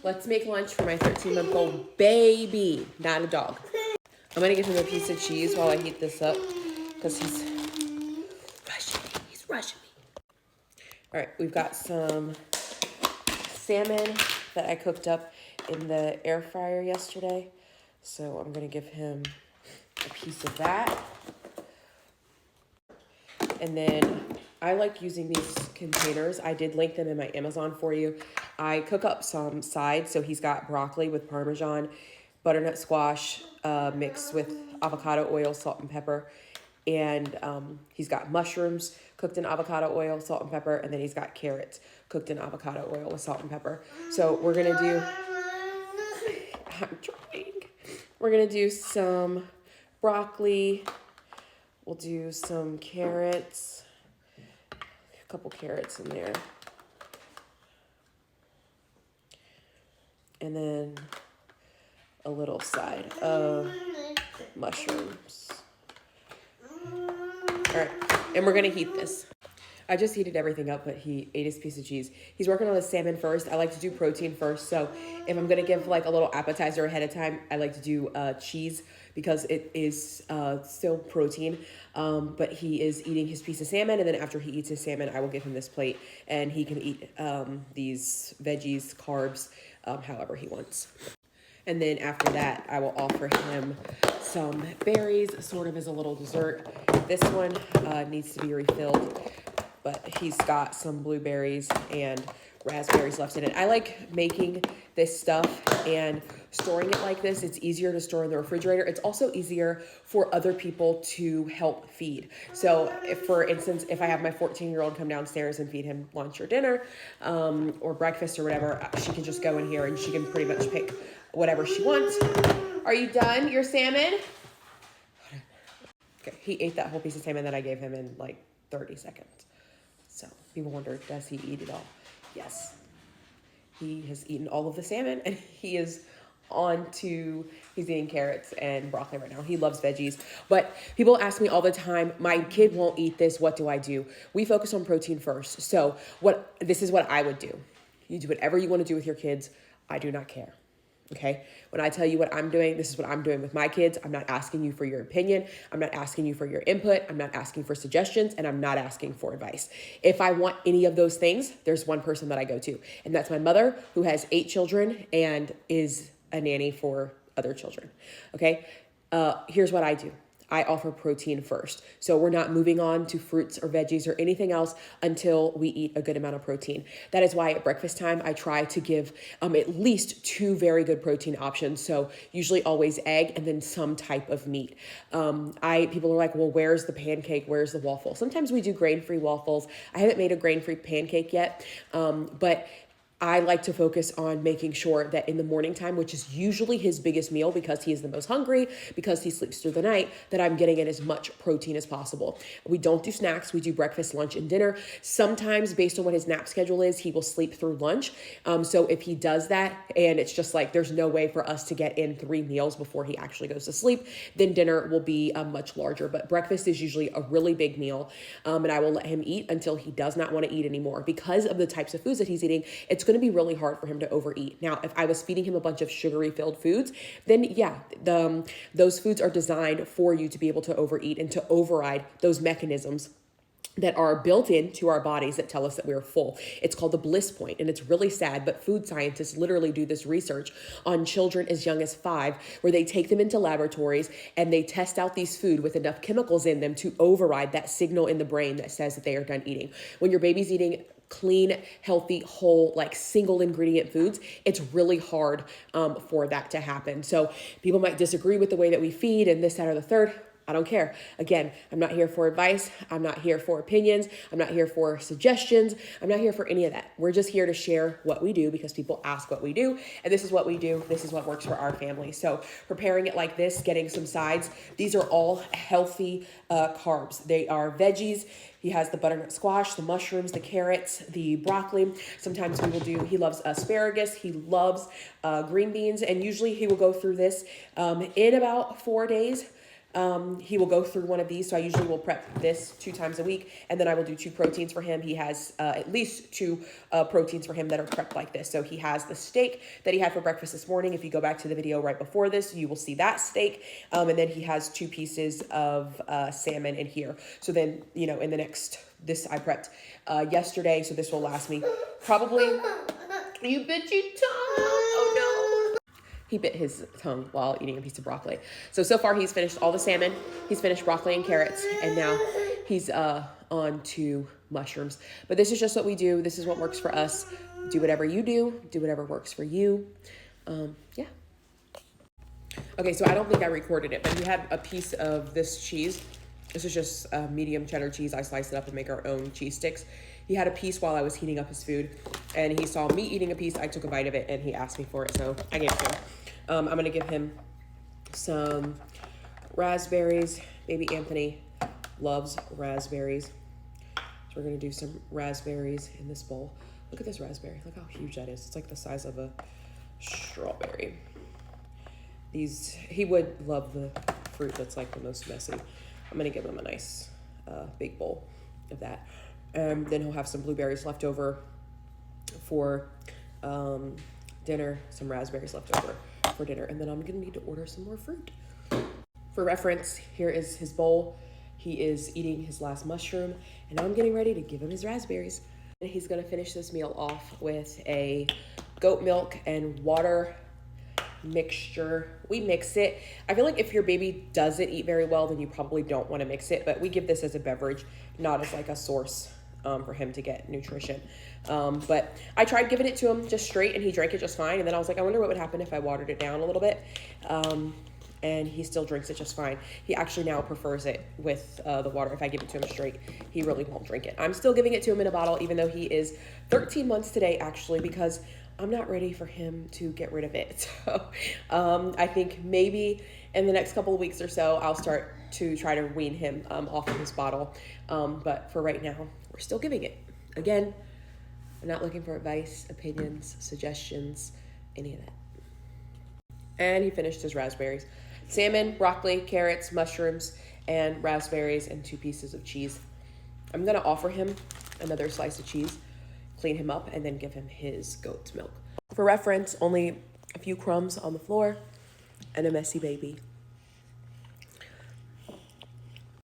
Let's make lunch for my 13-month-old baby, not a dog. I'm gonna give him a piece of cheese while I heat this up because he's rushing me. He's rushing me. All right, we've got some salmon that I cooked up in the air fryer yesterday. So I'm gonna give him a piece of that. And then I like using these containers. I did link them in my Amazon for you. I cook up some sides. So he's got broccoli with Parmesan, butternut squash mixed with avocado oil, salt, and pepper. And he's got mushrooms cooked in avocado oil, salt, and pepper. And then he's got carrots cooked in avocado oil with salt and pepper. So we're going to do... I'm trying. We're going to do some broccoli. We'll do some carrots. A couple carrots in there. And then a little side of mushrooms. All right, and we're gonna heat this. I just heated everything up, but he ate his piece of cheese. He's working on his salmon first. I like to do protein first. So if I'm gonna give like a little appetizer ahead of time, I like to do cheese because it is still protein. But he is eating his piece of salmon, and then after he eats his salmon, I will give him this plate, and he can eat these veggies, carbs, however he wants. And then after that, I will offer him some berries, sort of as a little dessert. This one needs to be refilled, but he's got some blueberries and raspberries left in it. I like making this stuff and storing it like this. It's easier to store in the refrigerator. It's also easier for other people to help feed. So if, for instance, if I have my 14-year-old come downstairs and feed him lunch or dinner or breakfast or whatever, she can just go in here and she can pretty much pick whatever she wants. Are you done, your salmon? Okay, he ate that whole piece of salmon that I gave him in like 30 seconds. So people wonder, does he eat it all? Yes. He has eaten all of the salmon and he is he's eating carrots and broccoli right now. He loves veggies. But people ask me all the time, my kid won't eat this, what do I do? We focus on protein first. So this is what I would do. You do whatever you want to do with your kids. I do not care. Okay. When I tell you what I'm doing, this is what I'm doing with my kids. I'm not asking you for your opinion. I'm not asking you for your input. I'm not asking for suggestions, and I'm not asking for advice. If I want any of those things, there's one person that I go to, and that's my mother, who has 8 children and is a nanny for other children. Okay. Here's what I do. I offer protein first. So we're not moving on to fruits or veggies or anything else until we eat a good amount of protein. That is why at breakfast time, I try to give at least 2 very good protein options. So usually always egg and then some type of meat. People are like, well, where's the pancake? Where's the waffle? Sometimes we do grain-free waffles. I haven't made a grain-free pancake yet, but I like to focus on making sure that in the morning time, which is usually his biggest meal because he is the most hungry, because he sleeps through the night, that I'm getting in as much protein as possible. We don't do snacks. We do breakfast, lunch, and dinner. Sometimes based on what his nap schedule is, he will sleep through lunch. So if he does that and it's just like there's no way for us to get in 3 meals before he actually goes to sleep, then dinner will be much larger. But breakfast is usually a really big meal. And I will let him eat until he does not want to eat anymore. Because of the types of foods that he's eating, it's going to be really hard for him to overeat. Now, if I was feeding him a bunch of sugary filled foods, then yeah, those foods are designed for you to be able to overeat and to override those mechanisms that are built into our bodies that tell us that we're full. It's called the bliss point, and it's really sad, but food scientists literally do this research on children as young as 5, where they take them into laboratories and they test out these food with enough chemicals in them to override that signal in the brain that says that they are done eating. When your baby's eating clean, healthy, whole, like single ingredient foods, it's really hard for that to happen. So people might disagree with the way that we feed and this, that, or the third. I don't care. Again, I'm not here for advice. I'm not here for opinions. I'm not here for suggestions. I'm not here for any of that. We're just here to share what we do because people ask what we do. And this is what we do. This is what works for our family. So preparing it like this, getting some sides. These are all healthy carbs. They are veggies. He has the butternut squash, the mushrooms, the carrots, the broccoli. Sometimes he loves asparagus. He loves green beans. And usually he will go through this in about 4 days. he will go through one of these. So I usually will prep this 2 times a week, and then I will do 2 proteins for him. He has at least 2 proteins for him that are prepped like this. So he has the steak that he had for breakfast this morning. If you go back to the video right before this, you will see that steak. And then he has 2 pieces of salmon in here. So then, you know, in the next, this I prepped yesterday, so this will last me probably, you bit your tongue, oh no. He bit his tongue while eating a piece of broccoli. So far he's finished all the salmon, he's finished broccoli and carrots, and now he's on to mushrooms. But this is just what we do. This is what works for us. Do whatever you do whatever works for you. Yeah. Okay, so I don't think I recorded it, but he had a piece of this cheese. This is just medium cheddar cheese. I sliced it up and make our own cheese sticks. He had a piece while I was heating up his food, and he saw me eating a piece. I took a bite of it, and he asked me for it, so I gave it to him. I'm going to give him some raspberries. Baby Anthony loves raspberries. So we're going to do some raspberries in this bowl. Look at this raspberry. Look how huge that is. It's like the size of a strawberry. He would love the fruit that's like the most messy. I'm going to give him a nice big bowl of that. And then he'll have some blueberries left over for dinner, some raspberries left over for dinner. And then I'm going to need to order some more fruit. For reference, here is his bowl. He is eating his last mushroom, and now I'm getting ready to give him his raspberries. And he's going to finish this meal off with a goat milk and water mixture. We mix it. I feel like if your baby doesn't eat very well, then you probably don't want to mix it, but we give this as a beverage, not as like a source for him to get nutrition. But I tried giving it to him just straight, and he drank it just fine. And then I was like, I wonder what would happen if I watered it down a little bit. And he still drinks it just fine. He actually now prefers it with the water. If I give it to him straight, he really won't drink it. I'm still giving it to him in a bottle, even though he is 13 months today, actually, because I'm not ready for him to get rid of it. So I think maybe in the next couple of weeks or so, I'll start to try to wean him off of his bottle. But for right now, we're still giving it. Again, I'm not looking for advice, opinions, suggestions, any of that. And he finished his raspberries. Salmon, broccoli, carrots, mushrooms, and raspberries, and 2 pieces of cheese. I'm going to offer him another slice of cheese, clean him up, and then give him his goat's milk. For reference, only a few crumbs on the floor and a messy baby.